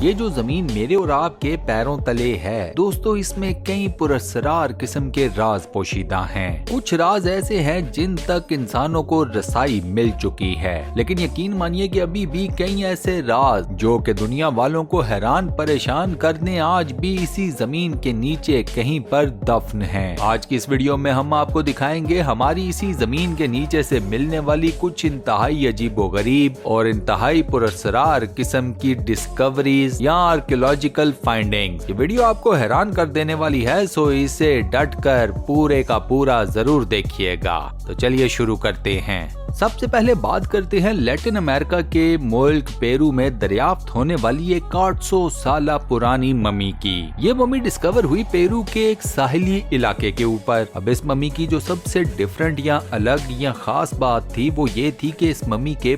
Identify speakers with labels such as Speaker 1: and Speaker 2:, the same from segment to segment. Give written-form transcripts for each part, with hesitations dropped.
Speaker 1: ये जो जमीन मेरे और आपके पैरों तले है दोस्तों, इसमें कई पुरस्कार किस्म के राज पोशीदा हैं। कुछ राज ऐसे हैं जिन तक इंसानों को रसाई मिल चुकी है, लेकिन यकीन मानिए कि अभी भी कई ऐसे राज जो कि दुनिया वालों को हैरान परेशान करने आज भी इसी जमीन के नीचे कहीं पर दफन हैं। आज की इस वीडियो में हम आपको दिखाएंगे हमारी इसी जमीन के नीचे से मिलने वाली कुछ इंतहाई अजीबोगरीब और इंतहाई पुरस्कार किस्म की डिस्कवरीज या आर्कियोलॉजिकल फाइंडिंग्स। ये वीडियो आपको हैरान कर देने वाली है, सो इसे डटकर पूरे का पूरा जरूर देखिएगा। तो चलिए शुरू करते हैं। सबसे पहले बात करते हैं लैटिन अमेरिका के मुल्क पेरू में दरियाफ्त होने वाली एक 800 साल पुरानी मम्मी की। ये मम्मी डिस्कवर हुई पेरू के एक साहिली इलाके के ऊपर। अब इस मम्मी की जो सबसे डिफरेंट या अलग या खास बात थी वो ये थी कि इस मम्मी के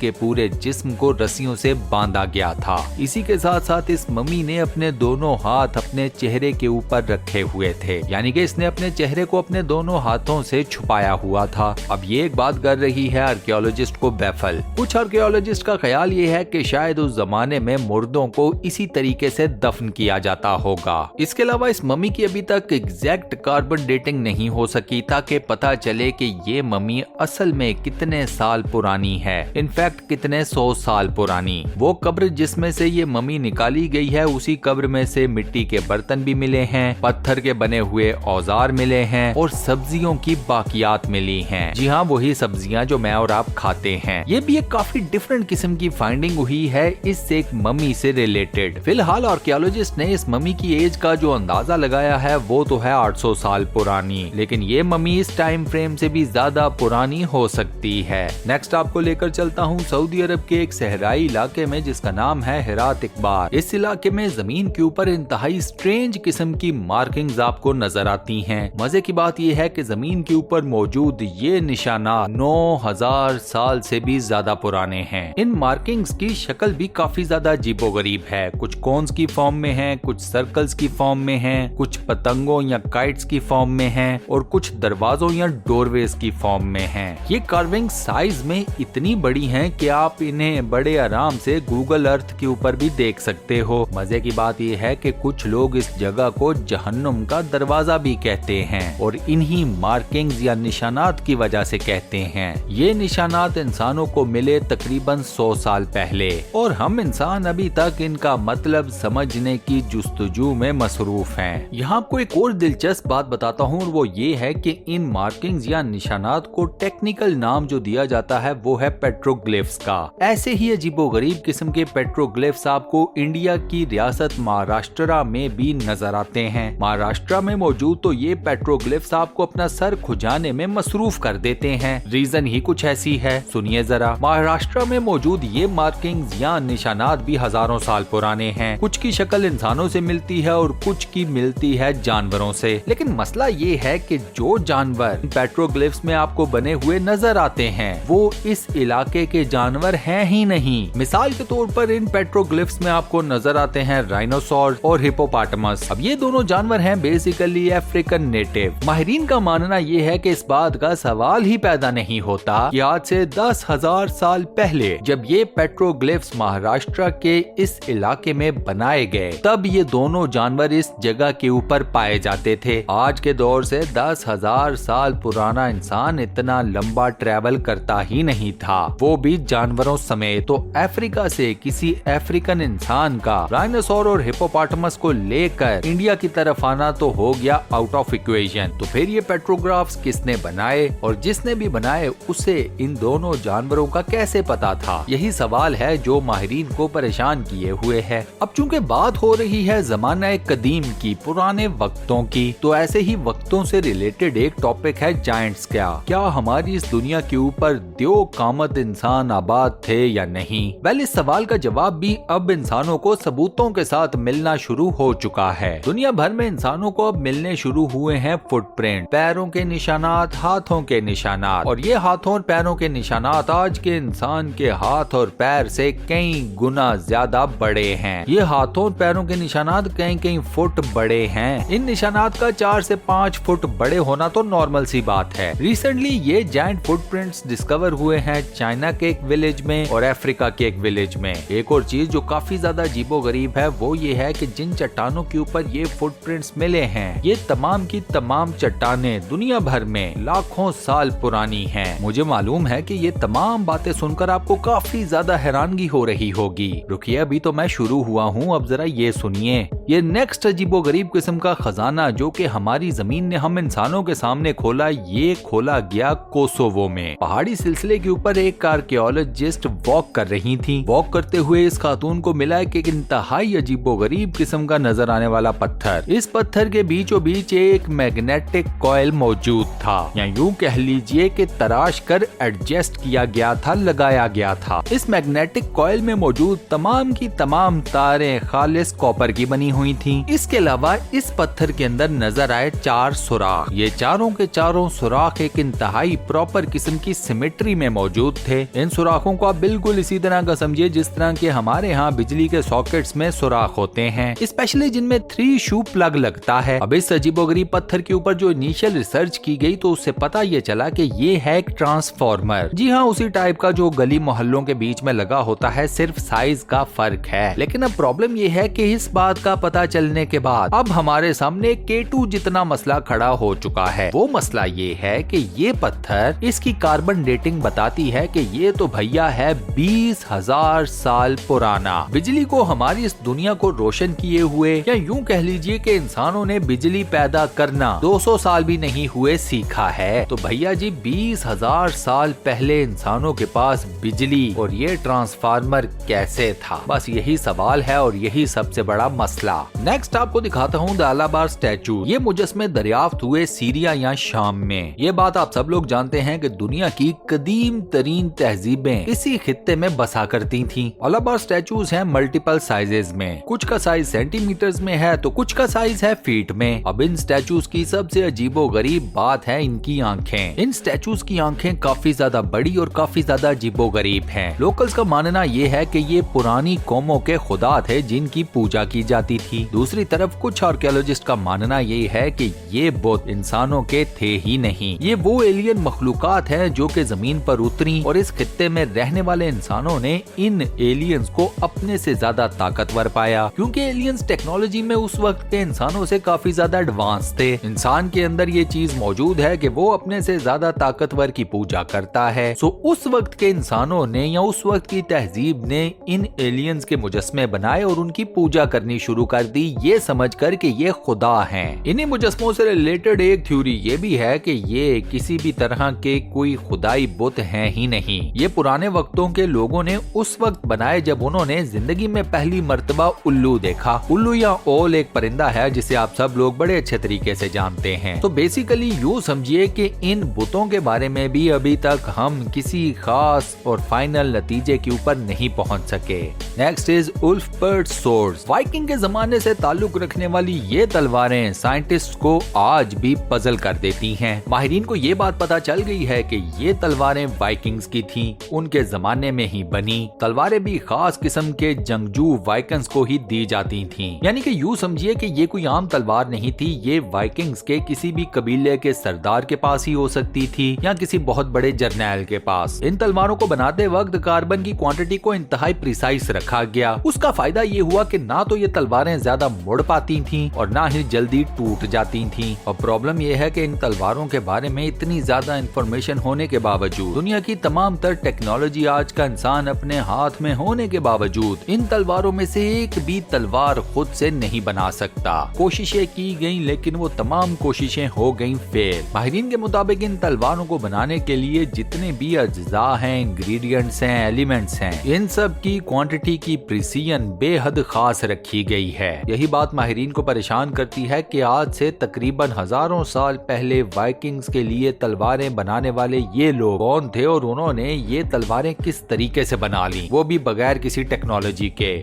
Speaker 1: पूरे जिस्म को रस्सियों से बांधा गया था। इसी के साथ साथ इस मम्मी ने अपने दोनों हाथ अपने चेहरे के ऊपर रखे हुए थे, यानी कि इसने अपने चेहरे को अपने दोनों हाथों से छुपाया हुआ था। अब ये एक बात कर रही है आर्कियोलॉजिस्ट को बेफल। कुछ आर्कियोलॉजिस्ट का ख्याल ये है कि शायद उस जमाने में मुर्दों को इसी तरीके से दफन किया जाता होगा। इसके अलावा इस मम्मी की अभी तक एग्जैक्ट कार्बन डेटिंग नहीं हो सकी ताकि पता चले कि ये मम्मी असल में कितने साल पुरानी है, इनफैक्ट कितने 100 साल पुरानी। वो कब्र जिसमें से ये मम्मी निकाली गई है उसी कब्र में से मिट्टी के बर्तन भी मिले हैं, पत्थर के बने हुए औजार मिले हैं और सब्जियों की बाकियात मिली हैं। जी हाँ, वही सब्जियां जो मैं और आप खाते हैं। ये भी एक काफी डिफरेंट किस्म की फाइंडिंग हुई है इस एक मम्मी से रिलेटेड। फिलहाल आर्कियोलॉजिस्ट ने इस मम्मी की एज का जो अंदाजा लगाया है वो तो है 800 साल पुरानी, लेकिन ये मम्मी इस टाइम फ्रेम से भी ज्यादा पुरानी हो सकती है। नेक्स्ट आपको लेकर चलता हूँ सऊदी अरब के एक सहराई इलाके में जिसका नाम है हिरात इकबार। इस इलाके में जमीन के ऊपर इंतहाई स्ट्रेंज किस्म की मार्किंग्स आपको नजर आती हैं। मजे की बात यह है कि जमीन के ऊपर मौजूद ये निशानात 9000 साल से भी ज्यादा पुराने हैं। इन मार्किंग्स की शक्ल भी काफी ज्यादा अजीबोगरीब है। कुछ कोन्स की फॉर्म में है, कुछ सर्कल्स की फॉर्म में है, कुछ पतंगों या काइट्स की फॉर्म में है और कुछ दरवाजों या डोरवेज की फॉर्म में है। ये कार्विंग साइज में इतनी बड़ी हैं कि आप इन्हें बड़े आराम से गूगल अर्थ के ऊपर भी देख सकते हो। मजे की बात यह है कि कुछ लोग इस जगह को जहन्नुम का दरवाजा भी कहते हैं और इन्हीं मार्किंग्स या निशानात की वजह से कहते हैं। ये निशानात इंसानों को मिले तकरीबन 100 साल पहले और हम इंसान अभी तक इनका मतलब समझने की जुस्तजू में मसरूफ हैं। यहाँ आपको एक और दिलचस्प बात बताता हूँ और वो ये है कि इन मार्किंग्स या निशानात को टेक्निकल नाम जो दिया जाता है वो है पेट्रोग्लिफ्स का। ऐसे ही अजीबोगरीब किस्म के पेट्रोग्लिफ्स आपको इंडिया की रियासत महाराष्ट्र में भी नजर आते हैं। महाराष्ट्र में मौजूद तो ये पेट्रोग्लिफ्स आपको अपना सर खुजाने में मसरूफ कर देते हैं। रीजन ही कुछ ऐसी है, सुनिए जरा। महाराष्ट्र में मौजूद ये मार्किंग्स या निशानात भी हजारों साल पुराने हैं। कुछ की शक्ल इंसानों से मिलती है और कुछ की मिलती है जानवरों से, लेकिन मसला ये है कि जो जानवर पेट्रोग्लिफ्स में आपको बने हुए नजर आते हैं वो इस इलाके के जानवर हैं ही नहीं। मिसाल के तौर पर इन पेट्रोग्लिफ्स में आपको नजर आते हैं राइनोसॉर और हिपोपोटामस। अब ये दोनों जानवर हैं बेसिकली अफ्रीकन नेटिव। माहिरीन का मानना ये है कि इस बात का सवाल ही पैदा नहीं होता कि आज से 10,000 साल पहले जब ये पेट्रोग्लिफ्स महाराष्ट्र के इस इलाके में बनाए गए तब ये दोनों जानवर इस जगह के ऊपर पाए जाते थे। आज के दौर से 10,000 साल पुराना इंसान इतना लंबा ट्रेवल करता ही नहीं था, वो भी जानवरों समेत। तो अफ्रीका से किसी अफ्रीकन इंसान का राइनोसॉर और हिपोपोटामस को लेकर इंडिया की तरफ आना तो हो गया आउट ऑफ इक्वेशन। तो फिर ये पेट्रोग्राफ्स किसने बनाए और जिसने भी बनाए उसे इन दोनों जानवरों का कैसे पता था? यही सवाल है जो माहिरीन को परेशान किए हुए है। अब चूंकि बात हो रही है जमाना कदीम की, पुराने वक्तों की, तो ऐसे ही वक्तों से रिलेटेड एक टॉपिक है जायंट्स। क्या हमारी इस दुनिया के ऊपर द्यो कामत इंसान आबाद थे या नहीं? वेल, इस सवाल का जवाब भी अब इंसानों को सबूतों के साथ मिलना शुरू हो चुका है। दुनिया भर में इंसानों को अब मिलने शुरू हुए हैं फुटप्रिंट, पैरों के निशानात, हाथों के निशानात, और ये हाथों हाथों और पैरों के निशानात आज के इंसान के हाथ और पैर से कई गुना ज्यादा बड़े हैं। ये हाथों और पैरों के निशानात कई फुट बड़े हैं। इन निशानात का 4 से 5 फुट बड़े होना तो नॉर्मल सी बात है। रिसेंटली ये जायंट फुटप्रिंट्स डिस्कवर हुए हैं चाइना के एक विलेज में और अफ्रीका के एक विलेज में। एक और चीज जो काफी ज्यादा अजीबोगरीब है वो ये है कि जिन चट्टानों के ऊपर ये फुटप्रिंट्स मिले हैं, ये तमाम की तमाम चट्टानें दुनिया भर में लाखों साल पुरानी हैं। मुझे मालूम है कि ये तमाम बातें सुनकर आपको काफी ज्यादा हैरानगी हो रही होगी। रुकिए, अभी तो मैं शुरू हुआ हूँ, अब जरा ये सुनिए। ये नेक्स्ट अजीबोगरीब किस्म का खजाना जो कि हमारी जमीन ने हम इंसानों के सामने खोला, ये खोला गया कोसोवो में। पहाड़ी सिलसिले के ऊपर एक आर्कियोलॉजिस्ट वॉक कर रही थी। वॉक करते हुए इस खातून को मिला एक इंतहाई अजीबोगरीब किस्म का नजर आने वाला पत्थर। इस पत्थर के बीचों बीच एक मैग्नेटिक कॉइल मौजूद था, या यूं कह लीजिए कि तराश कर एडजस्ट किया गया था, लगाया गया था। इस मैग्नेटिक कॉइल में मौजूद तमाम की तमाम तारें खालिस कॉपर की बनी हुई थी। इसके अलावा इस पत्थर के अंदर नजर आए 4 सुराख। ये चारों के चारों सुराख एक इंतहाई प्रॉपर किस्म की सिमेट्री में मौजूद थे। इन सुराखों को आप बिल्कुल इसी तरह का समझिए जिस तरह के हमारे यहाँ बिजली के सॉकेट्स में सुराख होते हैं, स्पेशली जिनमें 3 शू प्लग लगता है। अब इस अजीबोगरीब पत्थर के ऊपर जो इनिशियल रिसर्च की गई तो उससे पता ये चला कि ये है एक ट्रांसफॉर्मर। जी हाँ, उसी टाइप का जो गली मोहल्लों के बीच में लगा होता है, सिर्फ साइज का फर्क है। लेकिन अब प्रॉब्लम ये है कि इस बात का पता चलने के बाद अब हमारे सामने K2 जितना मसला खड़ा हो चुका है। वो मसला ये है कि ये पत्थर, इसकी कार्बन डेटिंग बताती है कि ये तो भैया है 20,000 साल पुराना। बिजली को हमारी इस दुनिया को रोशन किए हुए, या यूं कह लीजिए कि इंसानों ने बिजली पैदा करना 200 साल भी नहीं हुए सीखा है। तो भैया जी 20,000 साल पहले इंसानों के पास बिजली और ये ट्रांसफार्मर कैसे था? बस यही सवाल है और यही सबसे बड़ा मसला। नेक्स्ट आपको दिखाता हूँ द अलाबार स्टैचू। ये मुजस्मे दरियाफ्त हुए सीरिया या शाम में। ये बात आप सब लोग जानते हैं कि दुनिया की कदीम तरीन तहजीबें इसी खित्ते में बसा करती थीं। अलाबार स्टैचूज हैं मल्टीपल साइजेस में। कुछ का साइज सेंटीमीटर्स में है तो कुछ का साइज है फीट में। अब इन स्टैचूज की सबसे अजीबो गरीब बात है इनकी आंखें। इन स्टैचूज की आंखें काफी ज्यादा बड़ी और काफी ज्यादा अजीबो गरीब हैं। लोकल्स का मानना ये है कि ये पुरानी कौमों के खुदा थे जिनकी पूजा की जाती थी। दूसरी तरफ कुछ आर्कियोलॉजिस्ट का मानना ये है कि ये बुत इंसानों के थे ही नहीं, ये वो एलियन मखलूकात हैं जो कि जमीन पर उतरी और इस खित्ते में रहने वाले इंसानों ने इन एलियंस को अपने से ज्यादा ताकतवर पाया, क्योंकि एलियंस टेक्नोलॉजी में उस वक्त के इंसानों से काफी ज्यादा एडवांस थे। इंसान के अंदर ये चीज मौजूद है कि वो अपने से ज्यादा ताकतवर की पूजा करता है। सो उस वक्त के इंसानों ने या उस वक्त की तहजीब ने इन एलियंस के मुजस्मे बनाए और उनकी पूजा करनी शुरू कर दी, ये समझकर कि ये खुदा हैं। इन्हीं मुजस्मों से रिलेटेड एक थ्योरी ये भी है कि ये किसी भी तरह के कोई खुदाई बुत हैं ही नहीं। ये पुराने वक्तों के लोगों ने उस वक्त बनाए जब उन्होंने जिंदगी में पहली मर्तबा उल्लू देखा। उल्लू या ओल एक परिंदा है जिसे आप सब लोग बड़े अच्छे तरीके से जानते हैं। तो बेसिकली यूँ समझिए कि इन बुतों के बारे में भी अभी तक हम किसी खास और फाइनल नतीजे के ऊपर नहीं पहुंच सके। Next is Ulfberht swords. Viking के जमाने से ताल्लुक रखने वाली ये तलवारें साइंटिस्ट को आज भी पजल कर देती हैं। माहिरीन को ये बात पता चल गई है कि ये तलवारें वाइकिंग्स की थीं, उनके जमाने में ही बनी। तलवारें भी खास किस्म के जंगजू वाइकिंग्स को ही दी जाती थीं। यानी कि यूँ समझिए कि ये कोई आम तलवार नहीं थी, ये वाइकिंग्स के किसी भी कबीले के सरदार के पास ही हो सकती थी या किसी बहुत बड़े जर्नैल के पास। इन तलवारों को बनाते वक्त कार्बन की क्वांटिटी को इंतहाई प्रिसाइज रखा गया। उसका फायदा ये हुआ कि ना तो ये तलवारें ज्यादा मुड़ पाती थीं और ना ही जल्दी टूट जाती थीं। और प्रॉब्लम यह है कि इन तलवारों के बारे में इतनी ज्यादा इंफॉर्मेशन होने के बावजूद, दुनिया की तमाम तर टेक्नोलॉजी आज का इंसान अपने हाथ में होने के बावजूद इन तलवारों में से एक भी तलवार खुद से नहीं बना सकता। कोशिशें की गयी लेकिन वो तमाम कोशिशें हो गयी फेल। माहिरीन के मुताबिक इन तलवारों को बनाने के लिए जितने भी अज्जा हैं, इंग्रेडिएंट्स हैं, एलिमेंट्स हैं, इन सब की क्वांटिटी की प्रिसीजन बेहद खास रखी गई है। यही बात माहिरीन को परेशान करती है कि आज से तकरीबन हजारों साल पहले वाइकिंग्स के लिए तलवारें बनाने वाले ये लोग कौन थे और उन्होंने ये तलवारें किस तरीके से बना ली, वो भी बगैर किसी टेक्नोलॉजी के।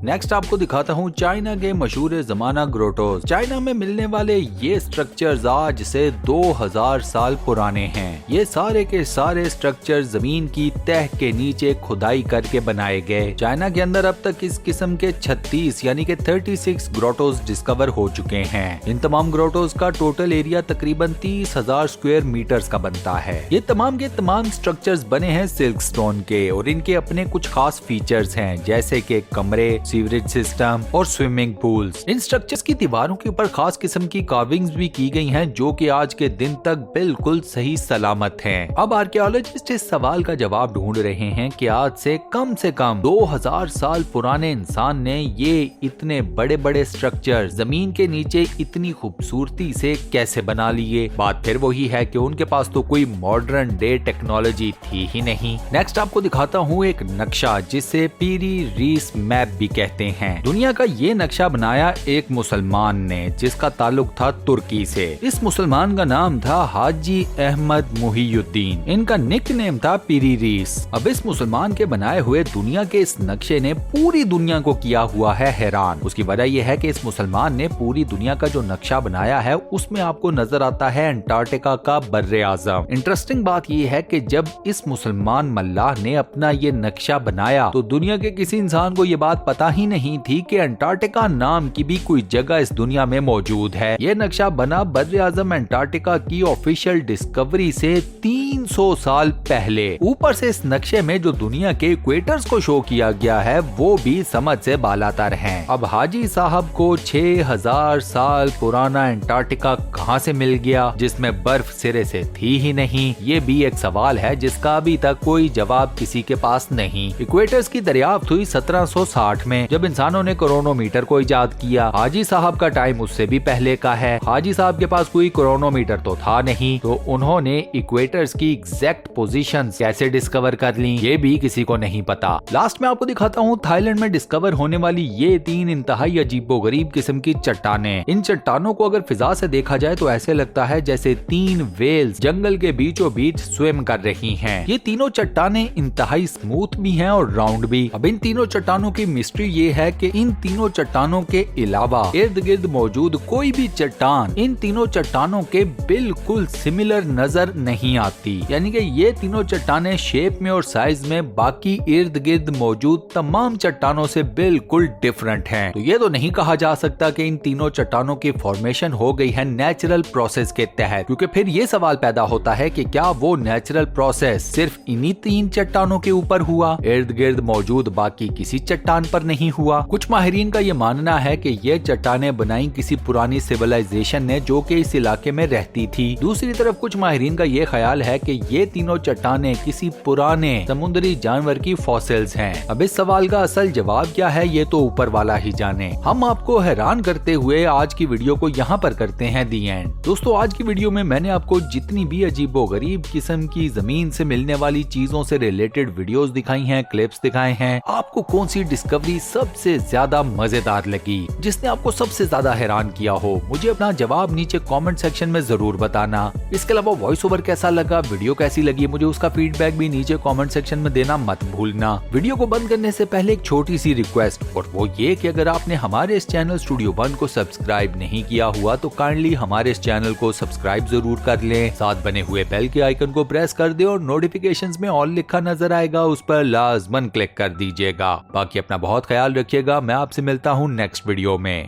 Speaker 1: नेक्स्ट आपको दिखाता हूँ चाइना के मशहूर जमाना ग्रोटोस। चाइना में मिलने वाले ये स्ट्रक्चर्स आज से 2000 साल पुराने हैं। ये सारे के सारे स्ट्रक्चर जमीन की तह के नीचे खुदाई करके बनाए गए। चाइना के अंदर अब तक इस किस्म के 36 यानी कि 36 ग्रोटोस डिस्कवर हो चुके हैं। इन तमाम ग्रोटोस का टोटल एरिया तकरीबन 30,000 स्क्वायर मीटर्स का बनता है। ये तमाम के तमाम स्ट्रक्चर्स बने हैं सिल्क स्टोन के और इनके अपने कुछ खास फीचर्स हैं, जैसे कि कमरे, सीवरेज सिस्टम और स्विमिंग पूल्स। इन स्ट्रक्चर्स की दीवारों के ऊपर खास किस्म की कार्विंग्स भी की गई हैं, जो कि आज के दिन तक बिल्कुल सही सलामत हैं। अब आर्कियोलॉजिस्ट इस सवाल का जवाब ढूंढ रहे हैं कि आज से कम 2000 साल पुराने इंसान ने ये इतने बड़े बड़े स्ट्रक्चर जमीन के नीचे इतनी खूबसूरती से कैसे बना लिए। बात फिर वही है कि उनके पास तो कोई मॉडर्न डे टेक्नोलॉजी थी ही नहीं। नेक्स्ट आपको दिखाता हूँ एक नक्शा जिसे पीरी रीस मैप भी कहते हैं। दुनिया का ये नक्शा बनाया एक मुसलमान ने जिसका ताल्लुक था तुर्की से। इस मुसलमान का नाम था हाजी अहमद मुहियुद्दीन। इनका निक नेम था पीरी रीस। अब इस मुसलमान के बनाए हुए दुनिया के इस नक्शे ने पूरी दुनिया को किया हुआ है हैरान। उसकी वजह यह है कि इस मुसलमान ने पूरी दुनिया का जो नक्शा बनाया है उसमें आपको नजर आता है अंटार्कटिका का बर्रे आजम। इंटरेस्टिंग बात यह है कि जब इस मुसलमान मल्लाह ने अपना ये नक्शा बनाया तो दुनिया के किसी इंसान को ये बात पता ही नहीं थी कि अंटार्कटिका नाम की भी कोई जगह इस दुनिया में मौजूद है। ये नक्शा बना बर्रे आजम अंटार्कटिका की ऑफिशियल डिस्कवरी से 300 साल पहले। ऊपर से इस नक्शे में जो दुनिया के इक्वेटर्स को शो किया गया है वो भी समझ से बालातर हैं। अब हाजी साहब को 6000 साल पुराना अंटार्कटिका कहां से मिल गया जिसमें बर्फ सिरे से थी ही नहीं, ये भी एक सवाल है जिसका अभी तक कोई जवाब किसी के पास नहीं। इक्वेटर्स की दरियाफ्त हुई 1760 में जब इंसानों ने क्रोनोमीटर को इजाद किया। हाजी साहब का टाइम उससे भी पहले का है। हाजी साहब के पास कोई क्रोनोमीटर तो था नहीं, तो उन्होंने इक्वेटर्स की एग्जैक्ट पोजीशन कैसे डिस्कवर कर ली ये भी किसी को नहीं पता। लास्ट में आपको दिखाता हूँ थाईलैंड में डिस्कवर होने वाली ये 3 इंतहाई अजीबोगरीब किस्म की चट्टानें। इन चट्टानों को अगर फिजा से देखा जाए तो ऐसे लगता है जैसे 3 वेल्स जंगल के बीचों बीच स्विम कर रही हैं। ये तीनों चट्टानें इंतहाई स्मूथ भी हैं और राउंड भी। अब इन तीनों चट्टानों की मिस्ट्री ये है कि इन तीनों चट्टानों के अलावा इर्द गिर्द मौजूद कोई भी चट्टान इन तीनों चट्टानों के बिल्कुल सिमिलर नजर नहीं आती। यानी कि ये तीनों चट्टानें शेप में और साइज में बाकी इर्द गिर्द मौजूद तमाम चट्टानों से बिल्कुल डिफरेंट हैं। तो ये तो नहीं कहा जा सकता कि इन तीनों चट्टानों की फॉर्मेशन हो गई है नेचुरल प्रोसेस के तहत, क्योंकि फिर ये सवाल पैदा होता है कि क्या वो नेचुरल प्रोसेस सिर्फ इन्हीं 3 चट्टानों के ऊपर हुआ, इर्द गिर्द मौजूद बाकी किसी चट्टान पर नहीं हुआ। कुछ माहिरीन का ये मानना है कि ये चट्टानें बनाई किसी पुरानी सिविलाइजेशन ने जो कि इस इलाके में रहती थी। दूसरी तरफ कुछ माहिरीन का ये ख्याल है कि ये तीनों चट्टानें किसी पुराने समुद्री जानवर की फॉसिल्स हैं। अब इस सवाल का असल जवाब क्या है ये तो ऊपर वाला ही जाने। हम आपको हैरान करते हुए आज की वीडियो को यहाँ पर करते हैं दी एंड। दोस्तों आज की वीडियो में मैंने आपको जितनी भी अजीबोगरीब किस्म की जमीन से मिलने वाली चीजों से रिलेटेड वीडियोस दिखाई हैं, क्लिप्स दिखाए हैं, आपको कौन सी डिस्कवरी सबसे ज्यादा मजेदार लगी, जिसने आपको सबसे ज्यादा हैरान किया हो, मुझे अपना जवाब नीचे कमेंट सेक्शन में जरूर बताना। इसके अलावा वॉइस ओवर कैसा लगा, वीडियो कैसी लगी, मुझे उसका फीडबैक भी नीचे कमेंट सेक्शन में देना मत भूलना। वीडियो को बंद करने से पहले एक छोटी सी रिक्वेस्ट, और वो ये कि अगर आपने हमारे इस चैनल स्टूडियो 1 को सब्सक्राइब नहीं किया हुआ तो काइंडली हमारे इस चैनल को सब्सक्राइब जरूर कर लें, साथ बने हुए बेल के आइकन को प्रेस कर दे और नोटिफिकेशंस में ऑल लिखा नजर आएगा उस पर लाजमन क्लिक कर दीजिएगा। बाकी अपना बहुत ख्याल रखिएगा। मैं आपसे मिलता हूँ नेक्स्ट वीडियो में।